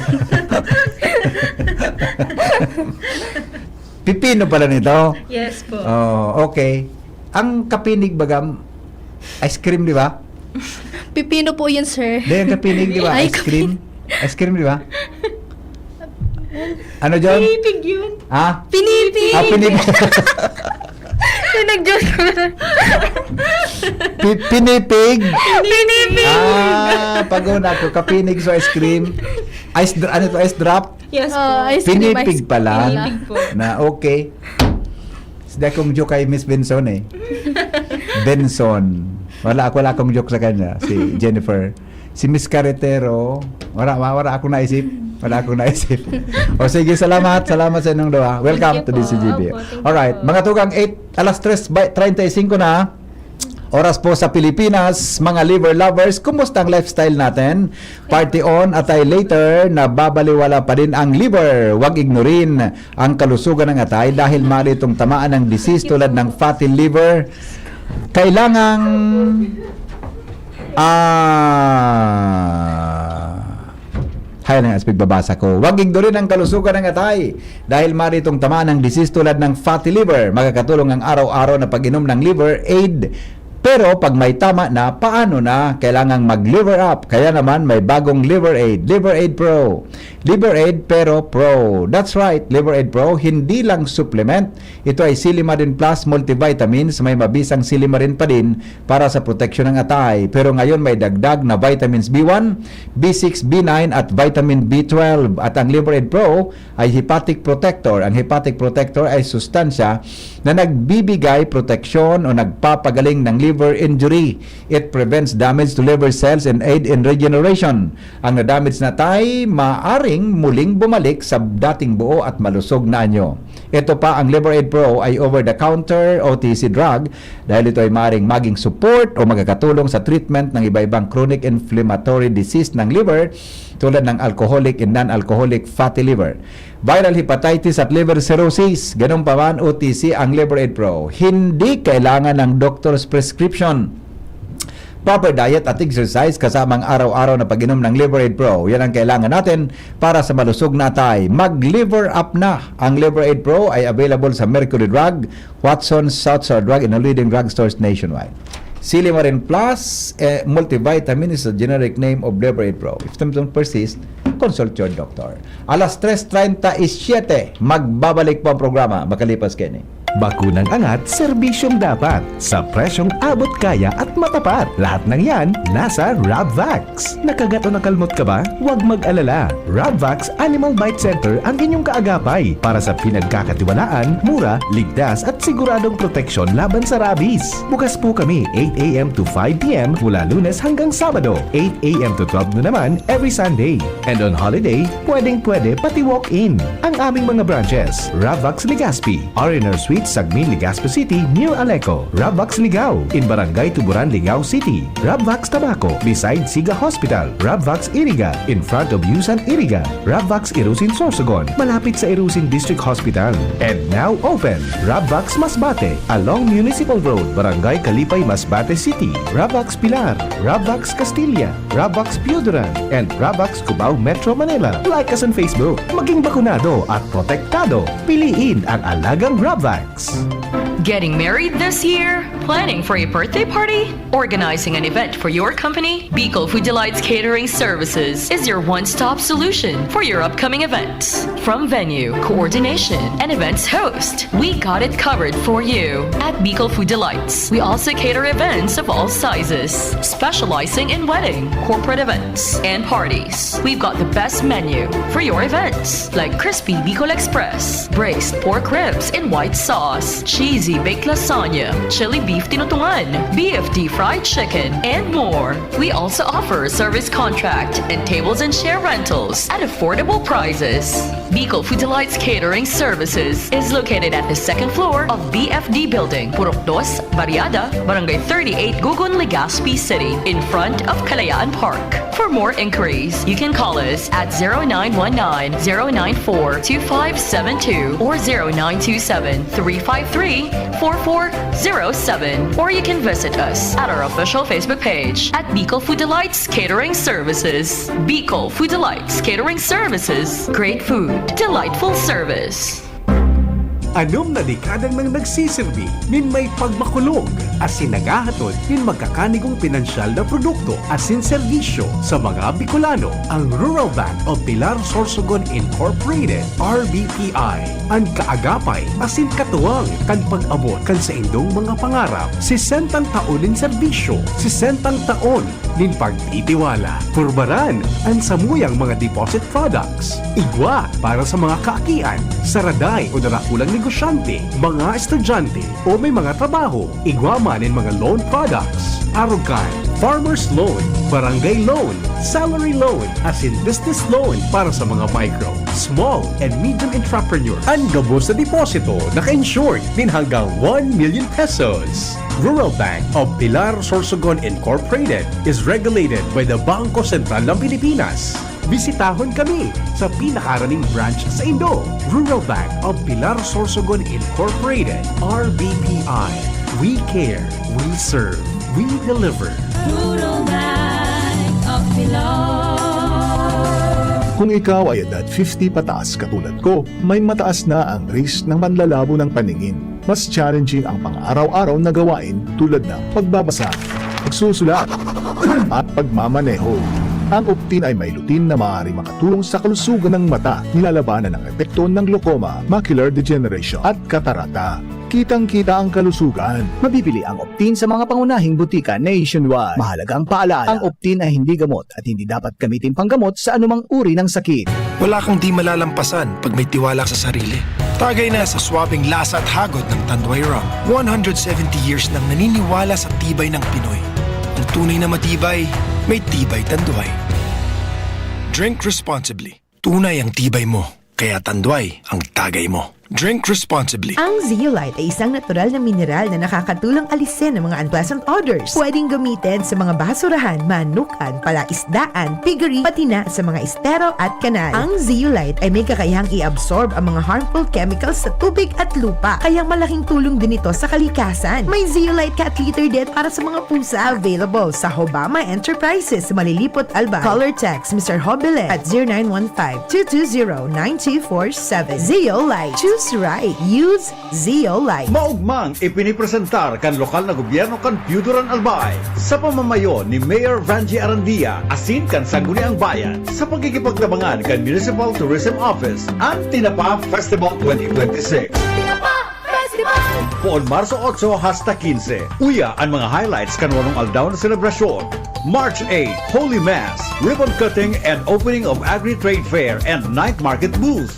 Pipino pala nito. Yes po. Oh, okay. Ang kapinig bagam ice cream, di ba? Pipino po yun, sir. Di, ang kapinig, di ba? Ay, Ice cream. Ice cream, di ba? Ano, John? Pinipig yun. Ha? Pinipig! Ah, pinig. Nag-joke ko. Pinipig. Pinipig! Pag-una ko, kapinig so ice cream. Ano to, ice drop? Yes po. Ice cream, Pinipig ice pala. Pinipig po. Na okay. Sida kong joke kay Miss Benson eh. Benson. Wala akong joke sa kanya. Si Jennifer. Si Miss Carretero. Wala akong naisip. O sige, salamat sa inyong dua. Welcome to Thank you po. DCGB. Opo, thank you Alright, po. mga tugang 8:35 na. Oras po sa Pilipinas, mga liver lovers, kumusta ang lifestyle natin? Party on at ay later na babaliwala pa din ang liver. Huwag ignorin ang kalusugan ng atay dahil mali itong tamaan ng disease tulad ng fatty liver. Kailangang Hay na nga, pagbabasa ko. Huwag ignorin ang kalusugan ng atay dahil mari itong tamaan ng disease tulad ng fatty liver. Magkakatulong ang araw-araw na pag-inom ng liver aid. Pero pag may tama na, paano na? Kailangang mag-liver up. Kaya naman may bagong Liver Aid. Liver Aid Pro. Liver Aid pero Pro. That's right, Liver Aid Pro. Hindi lang supplement. Ito ay Silimarin Plus multivitamins. May mabisang silimarin pa din para sa proteksyon ng atay. Pero ngayon may dagdag na vitamins B1, B6, B9 at vitamin B12. At ang Liver Aid Pro ay hepatic protector. Ang hepatic protector ay sustansya na nagbibigay proteksyon o nagpapagaling ng liver injury. It prevents damage to liver cells and aid in regeneration. Ang na-damage na tay, maaring muling bumalik sa dating buo at malusog na anyo. Ito pa, ang Liver Aid Pro ay over-the-counter OTC drug dahil ito ay maaring maging support o magkakatulong sa treatment ng iba-ibang chronic inflammatory disease ng liver tulad ng alcoholic and non-alcoholic fatty liver, viral hepatitis at liver cirrhosis. Ganun pa man, OTC ang Liver Aid Pro. Hindi kailangan ng doctor's prescription. Proper diet at exercise kasamang araw-araw na pag-inom ng Liver Aid Pro. Yan ang kailangan natin para sa malusog na atay. Mag-liver up na. Ang Liver Aid Pro ay available sa Mercury Drug, Watson's, Southside Drug, and leading drugstores nationwide. Silimarin Plus multivitamin is the generic name of Liver Aid Pro. If symptoms persist, consult your doctor. Alas 3:37, magbabalik po ang programa. Makalipas, Kenny. Bakunang angat, serbisyong dapat. Sa presyong abot kaya at matapat. Lahat ng yan, nasa Rabvax. Nakagat o nakalmot ka ba? Huwag mag-alala. Rabvax Animal Bite Center ang inyong kaagapay para sa pinagkakatiwalaan, mura, ligtas at siguradong proteksyon laban sa rabies. Bukas po kami 8 a.m. to 5 p.m. mula Lunes hanggang Sabado. 8 a.m. to 12 na naman every Sunday. And on holiday, pwedeng-pwede pati walk-in. Ang aming mga branches, Rabvax Legazpi, R&R Suite, Sagmin, Legazpi City, near Aleco. Rabvax Ligao, in Barangay Tuburan, Ligao City. Rabvax Tabaco, beside Siga Hospital. Rabvax Iriga, in front of Yusan Iriga. Rabvax Irusin Sorsogon, malapit sa Irusin District Hospital. And now open, Rabvax Masbate, along Municipal Road, Barangay Kalipay, Masbate City. Rabvax Pilar, Rabvax Castilla, Rabvax Pioduran, and Rabvax Cubao, Metro Manila. Like us on Facebook. Maging bakunado at protektado. Piliin ang alagang Rabvax. Vax. Getting married this year? Planning for a birthday party? Organizing an event for your company? Bicol Food Delights Catering Services is your one-stop solution for your upcoming events. From venue, coordination, and events host, we got it covered for you. At Bicol Food Delights, we also cater events of all sizes, specializing in wedding, corporate events, and parties. We've got the best menu for your events, like crispy Bicol Express, braised pork ribs in white sauce, cheesy baked lasagna, chili beef tinutungan, BFD fried chicken, and more. We also offer a service contract and tables and chair rentals at affordable prices. Bicol Food Delights Catering Services is located at the second floor of BFD Building, Purok 2, Barriada, Barangay 38, Gugun, Legazpi City, in front of Kalayaan Park. For more inquiries, you can call us at 0919-094-2572 or 0927-353-4407, or you can visit us at our official Facebook page at Bicol Food Delights Catering Services. Bicol Food Delights Catering Services. Great food, delightful service. Anom na dekadang nang nagsisilbi, min may pagmakulog, asin nagahatod, min magkakanigong pinansyal na produkto, asin serbisyo sa mga Bicolano. Ang Rural Bank of Pilar Sorsogon Incorporated, RBPI, ang kaagapay, asin katuwang, kan pag-abot, kan sa indong mga pangarap, 60 taon in serbisyo, 60 taon, nin pagtitiwala. Purbaran, ang samuyang mga deposit products, igwa para sa mga kaakian, saraday o darakulang negosyante, mga estudyante o may mga trabaho, igwaman in mga loan products, arugan, farmer's loan, barangay loan, salary loan, as in business loan para sa mga micro, small and medium entrepreneur. Ang gabos na deposito, naka-insured din hanggang 1 million pesos. Rural Bank of Pilar Sorsogon Incorporated is regulated by the Bangko Sentral ng Pilipinas. Bisitahon kami sa pinakaraning branch sa Indo. Rural Bank of Pilar Sorsogon Incorporated, RBPI. We care, we serve, we deliver. Kung ikaw ay edad 50 pataas katulad ko, may mataas na ang risk ng panlalabo ng paningin. Mas challenging ang pang-araw-araw na gawain tulad ng pagbabasa, pagsusulat, at pagmamaneho. Ang Optin ay may lutin na maaari makatulong sa kalusugan ng mata, nilalabanan ng epekto ng glaucoma, macular degeneration at katarata. Kitang-kita ang kalusugan. Mabibili ang Optin sa mga pangunahing butika nationwide. Mahalagang paalala, ang Optin ay hindi gamot at hindi dapat gamitin panggamot sa anumang uri ng sakit. Wala kang di malalampasan pag may tiwala sa sarili. Tagay na sa swabing lasa at hagod ng Tanduay Rum. 170 years nang naniniwala sa tibay ng Pinoy. Ang tunay na matibay, may tibay Tanduay. Drink responsibly. Tunay ang tibay mo, kaya Tanduay ang tagay mo. Drink responsibly. Ang Zeolite ay isang natural na mineral na nakakatulong alisin ang mga unpleasant odors. Pwedeng gamitin sa mga basurahan, manukan, palaisdaan, piggery, pati na sa mga estero at kanal. Ang Zeolite ay may kakayahang i-absorb ang mga harmful chemicals sa tubig at lupa, kaya malaking tulong din ito sa kalikasan. May Zeolite Cat Litter din para sa mga pusa. Available sa Hobama Enterprises, Malilipot, Albay. Color text Mr. Hobile at 0915-220-9247. Zeolite. Choose right. Use Zeolite. Maugmang ipinipresentar kan lokal na gobyerno kan Piuduran Albay sa pamamayo ni Mayor Vanji Arandia asin kan Sangguniang Bayan sa pagkikipagtabangan kan Municipal Tourism Office ang Tinapa Festival 2026. Poon Marso 8 hasta 15. Uya ang mga highlights kanunong aldaw na selebrasyon. March 8, Holy Mass, ribbon cutting and opening of Agri-Trade Fair and Night Market Booth.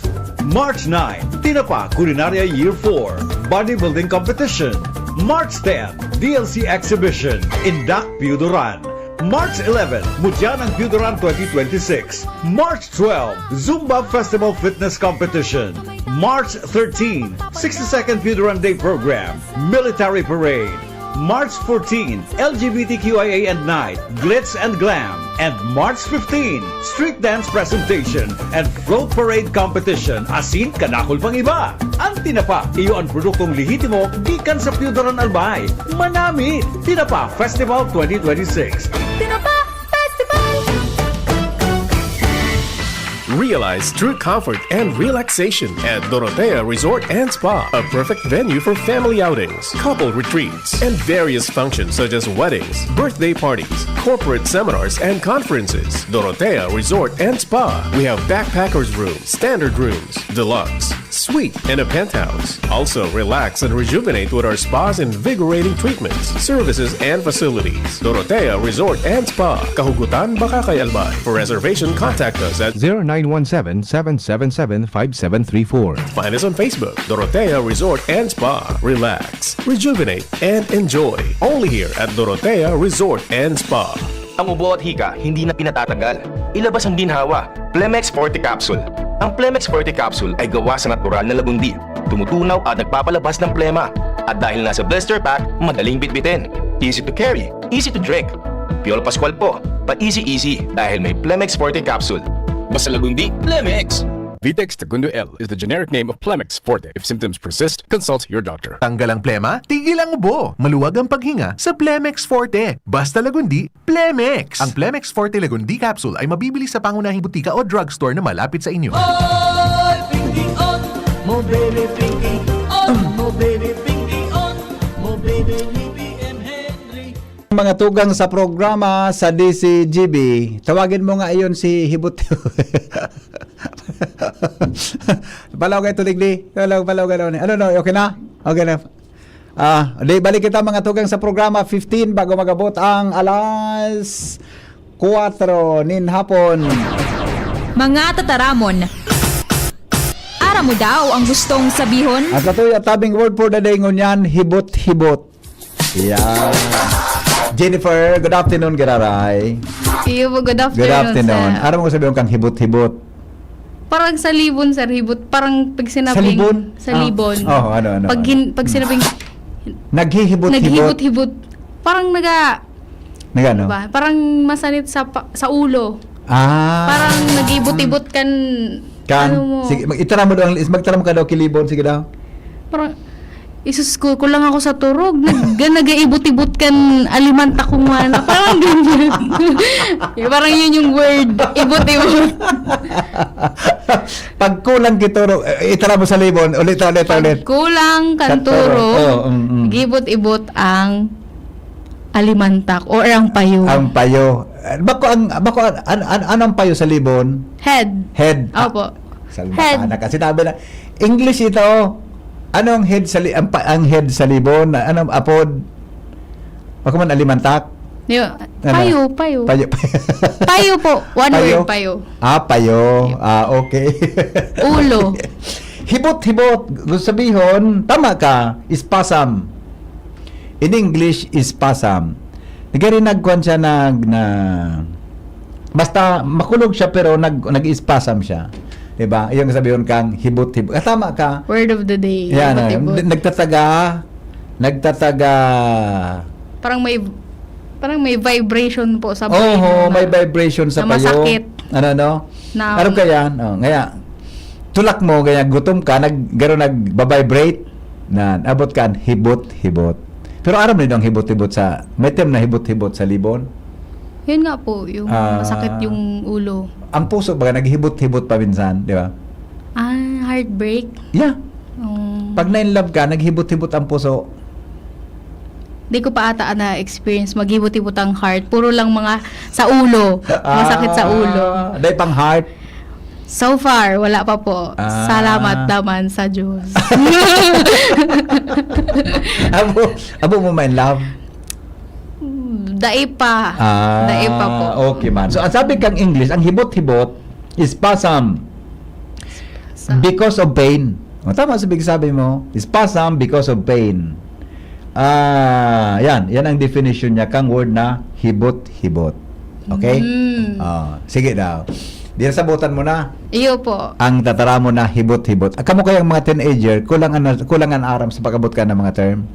March 9, Tinapa Culinaria Year 4, Bodybuilding Competition. March 10, DLC Exhibition in Dak Piuduran. March 11, Mutyan ng Piuduran 2026. March 12, Zumba Festival Fitness Competition. March 13, 62nd Piuduran Day Program, Military Parade. March 14, LGBTQIA and Night, Glitz and Glam. And March 15, Street Dance Presentation and Float Parade Competition asin kanakol pang iba. Ang Tinapa, iyo ang produktong lehitimo gikan sa Piuduran Albay. Manami, Tinapa Festival 2026. Tinapa Festival! Realize true comfort and relaxation at Dorotea Resort and Spa, a perfect venue for family outings, couple retreats, and various functions such as weddings, birthday parties, corporate seminars, and conferences. Dorotea Resort and Spa. We have backpackers rooms, standard rooms, deluxe, suite, and a penthouse. Also, relax and rejuvenate with our spa's invigorating treatments, services, and facilities. Dorotea Resort and Spa, Kahugutan, Bakakay, Albay. For reservation, contact us at 0917-777-5734. Find us on Facebook, Dorotea Resort and Spa. Relax, rejuvenate, and enjoy. Only here at Dorotea Resort and Spa. Ang ubo at hika, hindi na pinatatagal. Ilabas ang ginhawa. Plemex Forte Capsule. Ang Plemex Forte Capsule ay gawa sa natural na lagundi. Tumutunaw at nagpapalabas ng plema. At dahil nasa blister pack, madaling bitbitin. Easy to carry, easy to drink. Piolo Pascual po, pa-easy dahil may Plemex Forte Capsule. Basta lagundi, Plemex! Vitex Segundo L is the generic name of Plemex Forte. If symptoms persist, consult your doctor. Tanggal ang plema, tigil ang ubo. Maluwag ang paghinga sa Plemex Forte. Basta lagundi, Plemex. Ang Plemex Forte Lagundi Capsule ay mabibili sa pangunahing butika o drugstore na malapit sa inyo. Mo baby pinky on, mo baby pinky on, mo baby Libby and Henry. Mga tugang sa programa sa DCGB, tawagin mo nga iyon si Hibot. Palaw kayo tulig di. Palaw kayo. Ano no, okay na? Okay na. Di balik kita mga tugang sa programa 15 bago magabot ang alas 4 nin hapon. Mga tataramon, ara mo daw ang gustong sabihon? At ito yung tabing word for the day ngunyan, hibot-hibot. Yeah. Jennifer, good afternoon, Gararay. Iyo po, good afternoon, Good afternoon. sir. Ano mo sabihin kang hibot-hibot? Parang sa libon, sir, hibot. Parang pag sinabing... Sa libon? Sa libon. Oh, ano. Pag sinabing... Naghihibot-hibot. Naghihibot-hibot. Parang Nagano? Diba? Parang masanit sa ulo. Ah. Parang nag-ibot-ibot kan... Ano mo? Sige, magtara mo ka daw kilibon, sige daw. Parang... Isus ko lang ako sa turog. Nag-ibot-ibot kan alimanta kong mana. Parang ganyan. Parang yun yung word. Ibot-ibot. Pag kulang kituro, itara mo sa libon. Ulit. Pag kulang kan turog, gibot-ibot ang alimantak or ang payo. Ang payo. Bako anong payo sa libon? Head. Opo. Head. Kasi sabi na, English ito. Anong head ang head sa libon? Anong apod? Baka man alimantak? Payo. Payo po. One payo? word, payo. Payo. Okay. Ulo. Hibot-hibot. Gusto sabihin, tama ka, spasm. In English, spasm. Nagkarinagkuhan siya basta makulog siya pero nag-spasm siya. Diba? Yung sabihin kang hibot-hibot. Tama ka. Word of the day. Yan. Hibot-hibot. Nagtataga. Parang may vibration po sa payo. May vibration sa payo. Masakit. Ano? Ano kaya? Ngaya, tulak mo, kaya gutom ka, nagbabibrate na abot ka, hibot-hibot. Pero aram nito ang hibot-hibot may term na hibot-hibot sa libon? Yun nga po, yung masakit yung ulo. Ang puso ba, naghibot-hibot pa minsan, di ba? Heartbreak? Yeah. Pag na-in-love ka, naghibot-hibot ang puso. Di ko pa ata na-experience maghibot-hibot ang heart. Puro lang mga sa ulo. Masakit sa ulo. Dahil pang heart? So far, wala pa po. Salamat naman sa Diyos. Abo mo may love? Dae pa po. Okay man. So, ang sabi kang English, ang hibot-hibot is spasm. Because of pain. Tama sabi mo. Spasm because of pain. Yan ang definition niya kang word na hibot-hibot. Okay? Sige daw. Di na sabutan mo na. Iyo po. Ang tatara mo na hibot-hibot. Kamo kayang mga teenager, kulangan aram sa pag-abot ka ng mga term?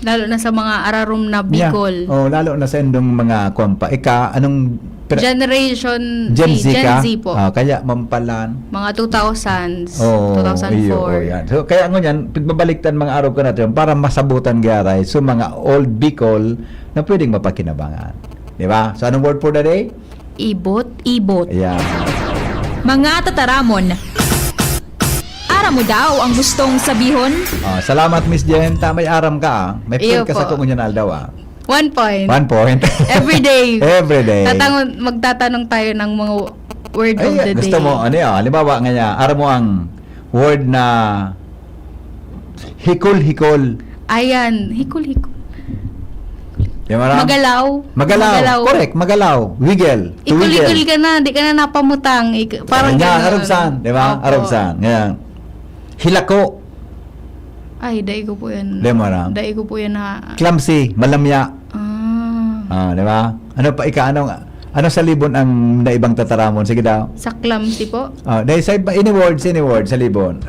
Lalo na sa mga ararom na Bicol. Yeah. Lalo na sa endong mga kompa. Anong... Generation Gen Z po. Kaya mampalan. Mga 2000s, 2004. Yan. So, kaya ngunyan, pagbabaliktan mga araw ko natin para masabutan garay so mga old Bicol na pwedeng mapakinabangan. Di ba? So, anong word for the day? Ibot. Yeah. Mga tataramon. Ara mo daw ang gustong sabihon? Salamat Miss Jen, tamay aram ka. May Iyo point ka sa po. kunyan daw 1 point. 1 point. Every day. Every day. Magtatanong tayo ng mga word of the gusto day. mo, ano yun, halimbawa nga niya, aram mo ang word na hikol-hikol. Ayan, hikul-hikul. Yung maram- Magalaw. Correct, magalaw. Wiggle. To Ikul-ikul ka na, di ka na napamutang. Parang ganyan, ganun. arugsan, di ba? Opo. Arugsan. Ganyan. Hilako. Ay, dai ko po yan. Di mo aram? Dai ko po yan na... Clumsy, malamya. Di ba? Ano pa ano sa libon ang naibang tataramon? Sige daw. Sa clumsy po. Dahil sa any word sa libon.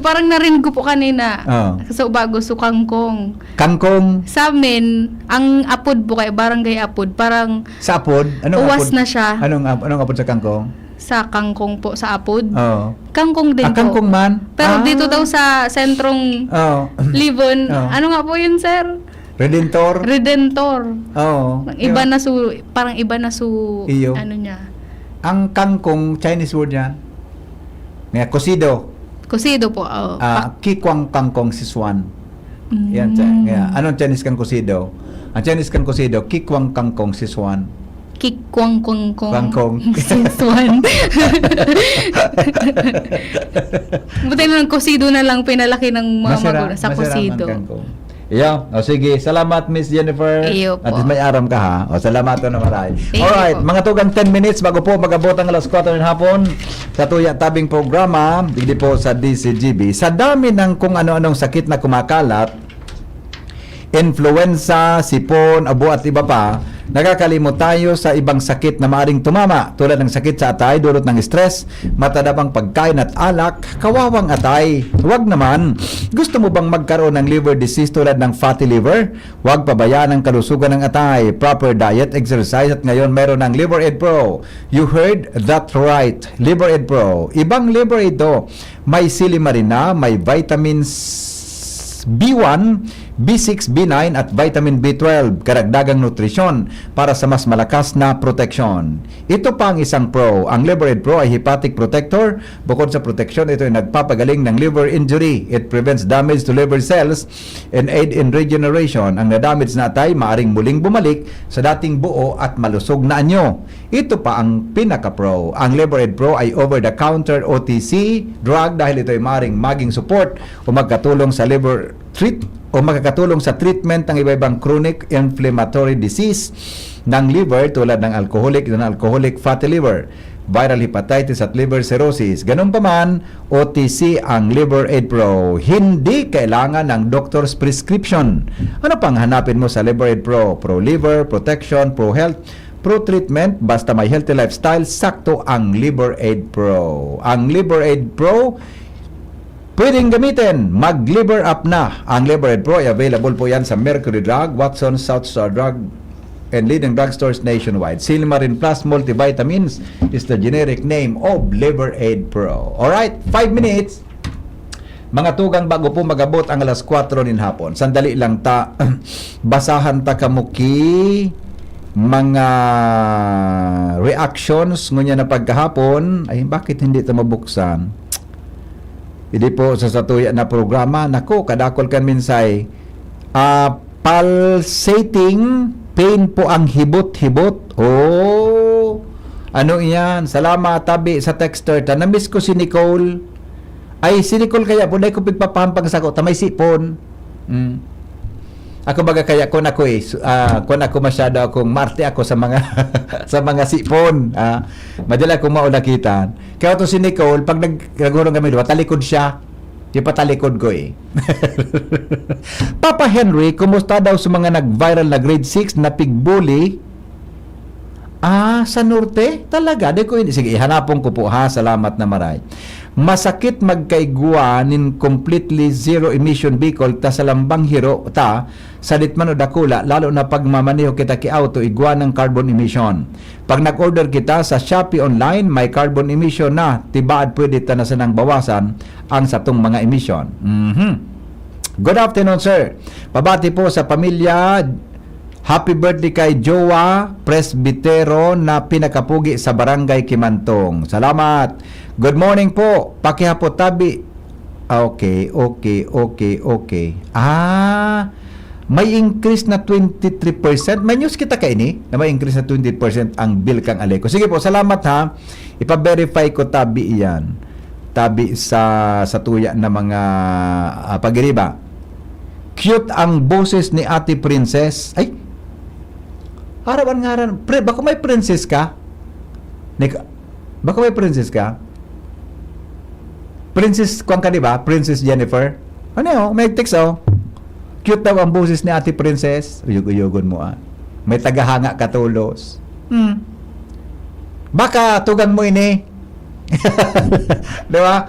Parang narinig ko po kanina. Oh. Bago so kangkong. Kangkong. Sa amin, ang apod po kay barangay apod, parang Sa apod? Anong uwas apod? na siya. Anong apod sa kangkong? Sa kangkong po, sa apod. Oo. Kangkong din po. Kangkong man? Pero dito daw sa sentrong Libon, ano nga po yun, sir? Redentor? Redentor. Oo. Iba na parang iba na Iyo. ano niya. Ang kangkong, Chinese word yan? Nga, kosido. Kusido po. Oh. Kikwang kangkong siswan. Yan, anong Chinese kang kosido? Ang Chinese kang kosido, kikwang kangkong siswan. Kikwang kongkong. Kangkong. Siswan. Buti na lang kusido na lang pinalaki ng mga magulang sa kusido. Iyo. Sige, salamat Miss Jennifer. Iyo po. At least may aram ka ha. Salamat na maray. Iyo Alright, po. mga tugang 10 minutes bago po mag-abot ang alas 4 ng hapon sa Tuya Tabing programa, hindi po sa DCGB. Sa dami ng kung ano-anong sakit na kumakalat, influenza, sipon, abo at iba pa, nakakalimot tayo sa ibang sakit na maaring tumama tulad ng sakit sa atay dulot ng stress, matadabang pagkain at alak, kawawang atay. Huwag naman. Gusto mo bang magkaroon ng liver disease tulad ng fatty liver? Huwag pabayaan ang kalusugan ng atay. Proper diet, exercise at ngayon meron ng Liver Aid Pro. You heard that right. Liver Aid Pro. Ibang Liver Aid to. May silimarina, may vitamins B1, B6, B9 at vitamin B12, karagdagang nutrisyon para sa mas malakas na proteksyon. Ito pa ang isang pro. Ang Liver Aid Pro ay hepatic protector. Bukod sa proteksyon, ito ay nagpapagaling ng liver injury. It prevents damage to liver cells and aid in regeneration. Ang na-damage na atay maaring muling bumalik sa dating buo at malusog na anyo. Ito pa ang pinaka-pro. Ang Liver Aid Pro ay over-the-counter OTC drug dahil ito ay maaring maging support o magkatulong sa liver makakatulong sa treatment ng iba-ibang chronic inflammatory disease ng liver tulad ng alcoholic fatty liver, viral hepatitis at liver cirrhosis. Ganun pa man, OTC ang Liver Aid Pro. Hindi kailangan ng doctor's prescription. Ano pang hanapin mo sa Liver Aid Pro? Pro liver, protection, pro health, pro treatment, basta may healthy lifestyle, sakto ang Liver Aid Pro. Ang Liver Aid Pro, pwedeng gamitin. Mag-liver up na. Ang Liver Aid Pro ay available po yan sa Mercury Drug, Watson, South Star Drug, and leading drugstores nationwide. Silmarin Plus Multivitamins is the generic name of Liver Aid Pro. Alright, 5 minutes. Mga tugang bago po magabot ang alas 4 nin hapon. Sandali lang ta. Basahan ta kamuki mga reactions ngunya na pagkahapon. Ay, bakit hindi ito mabuksan? Hindi po sa satuya na programa. Naku, kadakol kan minsay. Pulsating pain po ang hibot-hibot. Oh, ano iyan? Salamat, tabi sa texter. Namiss ko si Nicole. Ay, si Nicole kaya po, dahil ko pigpapampang sa ko. Tamay sipon. Ako baga kaya kung ako masyado akong marte ako sa mga sa mga sipon. Madala akong maulakitan. Kaya to si Nicole, pag nagurong kami doon, talikod siya. Di pa talikod ko Papa Henry, kumusta daw sa mga nag-viral na grade 6 na pigbully? Sa norte? Talaga? Di ko sige, hanapon ko po ha. Salamat na maray. Masakit magkaigwa nin completely zero emission vehicle ta sa lambang hiro ta sa ditman o dakula, lalo na pag mamaniho kita ki auto igwa ng carbon emission. Pag nag-order kita sa Shopee online, may carbon emission na, tibaad pwede ta na sanang bawasan ang satong mga emission. Good afternoon, sir. Pabati po sa pamilya Happy birthday kay Jowa Presbitero na pinakapugi sa Barangay Kimantong. Salamat. Good morning po. Pakihapot tabi. Okay. May increase na 23%. May news kita kay ni na may increase na 20% ang bill kang Aleco. Sige po, salamat ha. Ipa-verify ko tabi iyan. Tabi sa tuya na mga pagiriba. Cute ang boses ni Ate Princess. Ay, harapan nga rin. Baka may princess ka? Baka may princess ka? Princess, kung ka diba? Princess Jennifer? Ano may text Cute daw ang boses ni Ate Princess. Uyog-uyogon mo May tagahanga katulos. Baka tugang mo ini. Diba?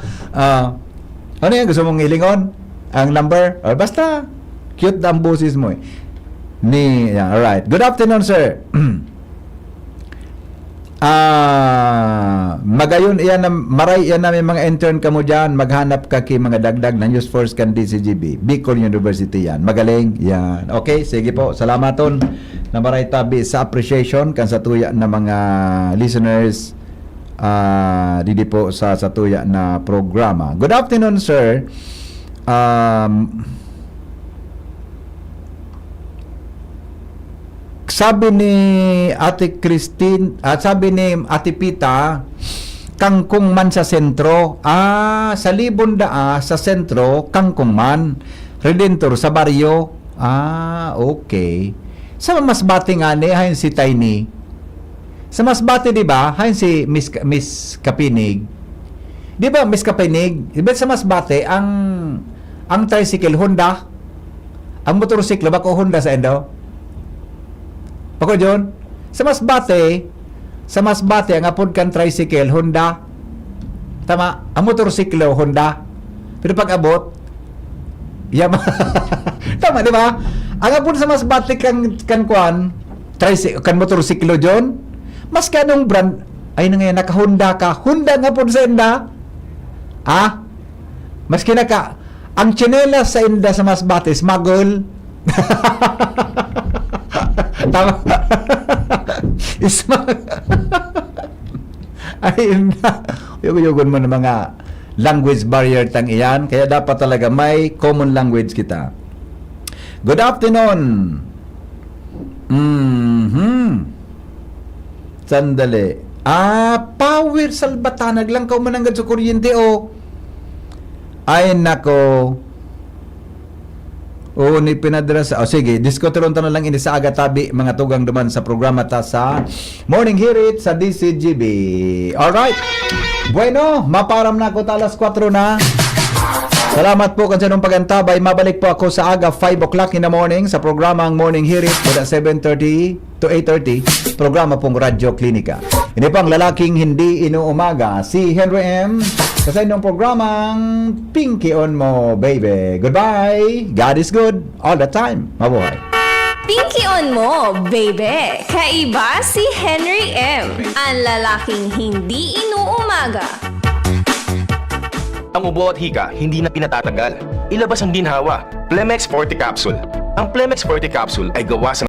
Ano yan? Gusto mong ilingon? Ang number? Basta, cute ang boses mo alright. Good afternoon, sir. Magayon iyan maray iyan namin mga intern kamo dyan, maghanap ka ki mga dagdag na News Force kan DCGB Bicol University yan, magaling yan. Okay, sige po, salamaton na maray tabi sa appreciation kan sa tuya na mga listeners didi po sa tuya na programa. Good afternoon, sir. Sabi ni Ate Christine, sabi ni Ate Pita, kangkong man sa sentro. Sa Libon sa sentro, kangkong man. Redentor sa baryo. Okay. Sa Masbate nga ni, hayon si Tiny. Sa Masbate, di ba, hayon si Miss Kapinig. Di ba, Miss Kapinig? Di ba sa Masbate, ang tricycle, Honda. Ang motorsiklo, bako Honda sa endo? Ako John, sa Masbate, ang apod kan tricycle, Honda. Tama, ang motorsiklo, Honda. Pero pag abot, tama, di ba? Ang apod sa Masbate kan motorsiklo, John, mas kanong brand, ay na ngayon, naka-Honda ka. Honda nga po sa enda. Mas kinaka, ang tsinelas sa enda sa Masbate, smuggle. Tama. Ayun na. Yugon mo ng mga language barrier tang iyan. Kaya dapat talaga may common language kita. Good afternoon. Sandali. Power Salbatanag lang ka umananggad sa kuryente Ay nako. Ni pinadras. Sige, diskutiron na lang ini sa agatabi mga tugang duman sa programa ta sa Morning Hirit sa DCGB. Alright. Bueno, maparam na ako alas 4 na. Salamat po kansa nung pagantabay. Mabalik po ako sa aga 5 o'clock in the morning sa programang Morning Hirit mula 7:30 to 8:30. Programa pong Radyo Klinika. Ini pang lalaking hindi inuumaga, si Henry M. Sa inyong programang Pinky on Mo, baby. Goodbye. God is good all the time. Mabuhay. Pinky on Mo, baby. Kaiba si Henry M. Ang lalaking hindi inuumaga. Ang ubo at hika hindi na pinatatagal. Ilabas ang ginhawa. Plemex Forte Capsule. Ang Plemex Forte Capsule ay gawa sa